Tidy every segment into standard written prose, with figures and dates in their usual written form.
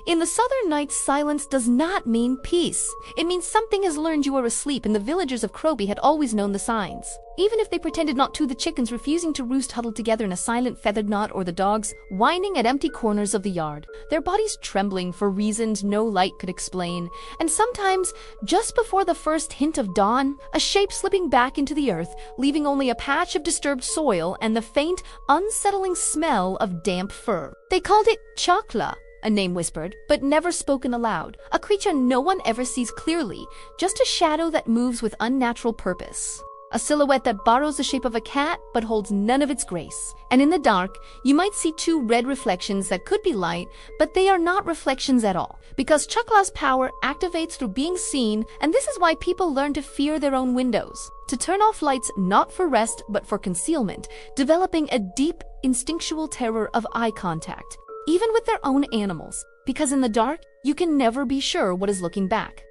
In the southern nights, silence does not mean peace. It means something has learned you are asleep, and the villagers of Krobi had always known the signs. Even if they pretended not to, the chickens refusing to roost huddled together in a silent feathered knot, or the dogs whining at empty corners of the yard, their bodies trembling for reasons no light could explain. And sometimes, just before the first hint of dawn, a shape slipping back into the earth, leaving only a patch of disturbed soil and the faint, unsettling smell of damp fur. They called it Cha Kla, a name whispered, but never spoken aloud. A creature no one ever sees clearly, just a shadow that moves with unnatural purpose. A silhouette that borrows the shape of a cat, but holds none of its grace. And in the dark, you might see two red reflections that could be light, but they are not reflections at all. Because Cha Kla's power activates through being seen, and this is why people learn to fear their own windows. To turn off lights not for rest, but for concealment, developing a deep, instinctual terror of eye contact, even with their own animals. Because in the dark, you can never be sure what is looking back.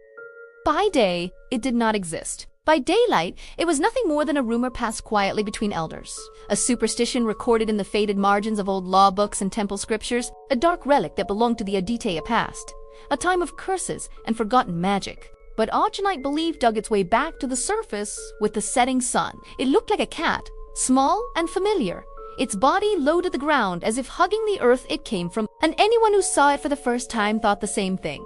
By day, it did not exist. By daylight, it was nothing more than a rumor passed quietly between elders, a superstition recorded in the faded margins of old law books and temple scriptures, a dark relic that belonged to the Aditya past, a time of curses and forgotten magic. But Ajahnight belief dug its way back to the surface with the setting sun. It looked like a cat, small and familiar, its body low to the ground as if hugging the earth it came from, and anyone who saw it for the first time thought the same thing.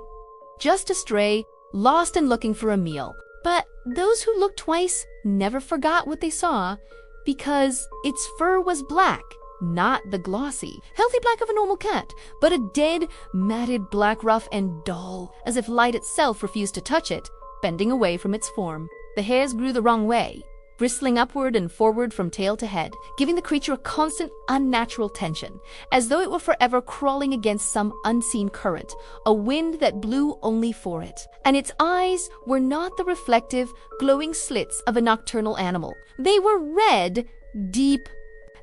Just a stray, lost and looking for a meal. But those who looked twice never forgot what they saw, because its fur was black, not the glossy, healthy black of a normal cat, but a dead, matted black, rough and dull, as if light itself refused to touch it, bending away from its form. The hairs grew the wrong way, bristling upward and forward from tail to head, giving the creature a constant, unnatural tension, as though it were forever crawling against some unseen current, a wind that blew only for it. And its eyes were not the reflective, glowing slits of a nocturnal animal. They were red, deep,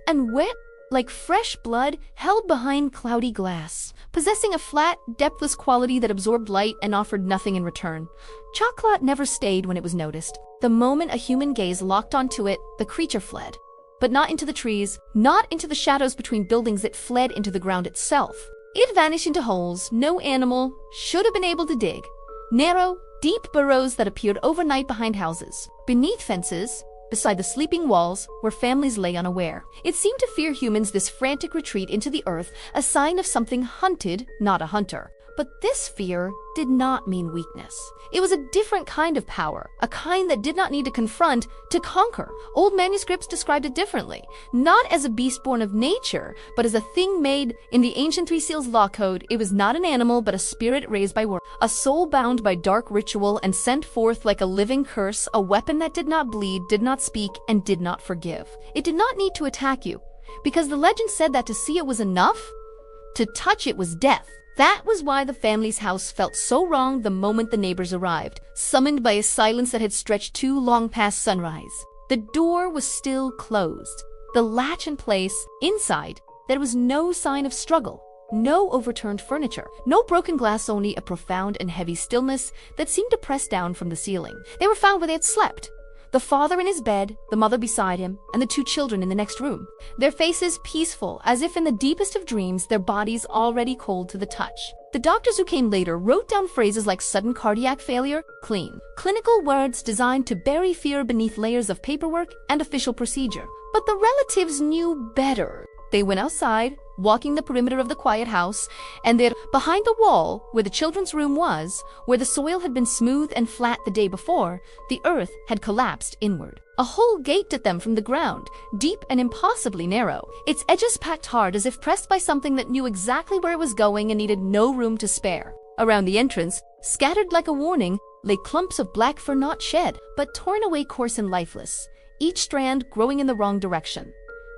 and wet, like fresh blood held behind cloudy glass, possessing a flat, depthless quality that absorbed light and offered nothing in return. Cha Kla never stayed when it was noticed. The moment a human gaze locked onto it, the creature fled. But not into the trees, not into the shadows between buildings, it fled into the ground itself. It vanished into holes no animal should have been able to dig. Narrow, deep burrows that appeared overnight behind houses, beneath fences, beside the sleeping walls where families lay unaware. It seemed to fear humans, this frantic retreat into the earth, a sign of something hunted, not a hunter. But this fear did not mean weakness. It was a different kind of power, a kind that did not need to confront, to conquer. Old manuscripts described it differently, not as a beast born of nature, but as a thing made in the ancient Three Seals law code. It was not an animal, but a spirit raised by work, a soul bound by dark ritual and sent forth like a living curse, a weapon that did not bleed, did not speak, and did not forgive. It did not need to attack you, because the legend said that to see it was enough, to touch it was death. That was why the family's house felt so wrong the moment the neighbors arrived, summoned by a silence that had stretched too long past sunrise. The door was still closed, the latch in place. Inside, there was no sign of struggle, no overturned furniture, no broken glass, only a profound and heavy stillness that seemed to press down from the ceiling. They were found where they had slept. The father in his bed, the mother beside him, and the two children in the next room. Their faces peaceful, as if in the deepest of dreams, their bodies already cold to the touch. The doctors who came later wrote down phrases like sudden cardiac failure, clean. Clinical words designed to bury fear beneath layers of paperwork and official procedure. But the relatives knew better. They went outside, walking the perimeter of the quiet house, and there, behind the wall where the children's room was, where the soil had been smooth and flat the day before, the earth had collapsed inward. A hole gaped at them from the ground, deep and impossibly narrow, its edges packed hard as if pressed by something that knew exactly where it was going and needed no room to spare. Around the entrance, scattered like a warning, lay clumps of black fur, not shed, but torn away, coarse and lifeless, each strand growing in the wrong direction.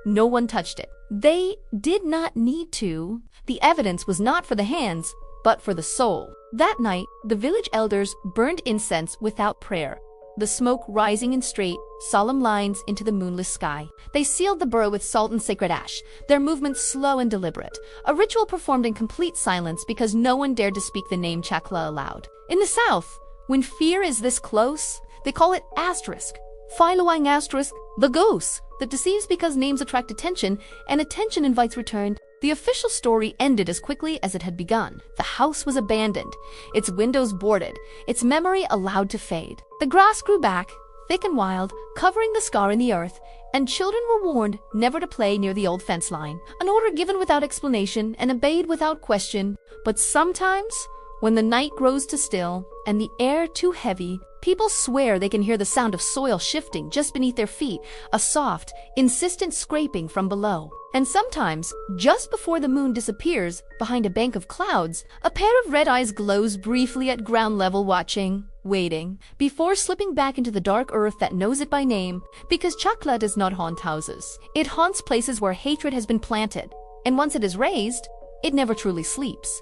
No one touched it. They did not need to. The evidence was not for the hands, but for the soul. That night, the village elders burned incense without prayer, the smoke rising in straight, solemn lines into the moonless sky. They sealed the burrow with salt and sacred ash, their movements slow and deliberate, a ritual performed in complete silence because no one dared to speak the name Cha Kla aloud. In the south, when fear is this close, they call it asterisk, following asterisk, the ghost that deceives because names attract attention, and attention invites return. The official story ended as quickly as it had begun. The house was abandoned, its windows boarded, its memory allowed to fade. The grass grew back, thick and wild, covering the scar in the earth, and children were warned never to play near the old fence line. An order given without explanation and obeyed without question. But sometimes, when the night grows too still and the air too heavy, people swear they can hear the sound of soil shifting just beneath their feet, a soft, insistent scraping from below. And sometimes, just before the moon disappears behind a bank of clouds, a pair of red eyes glows briefly at ground level, watching, waiting, before slipping back into the dark earth that knows it by name, because Cha Kla does not haunt houses. It haunts places where hatred has been planted, and once it is raised, it never truly sleeps.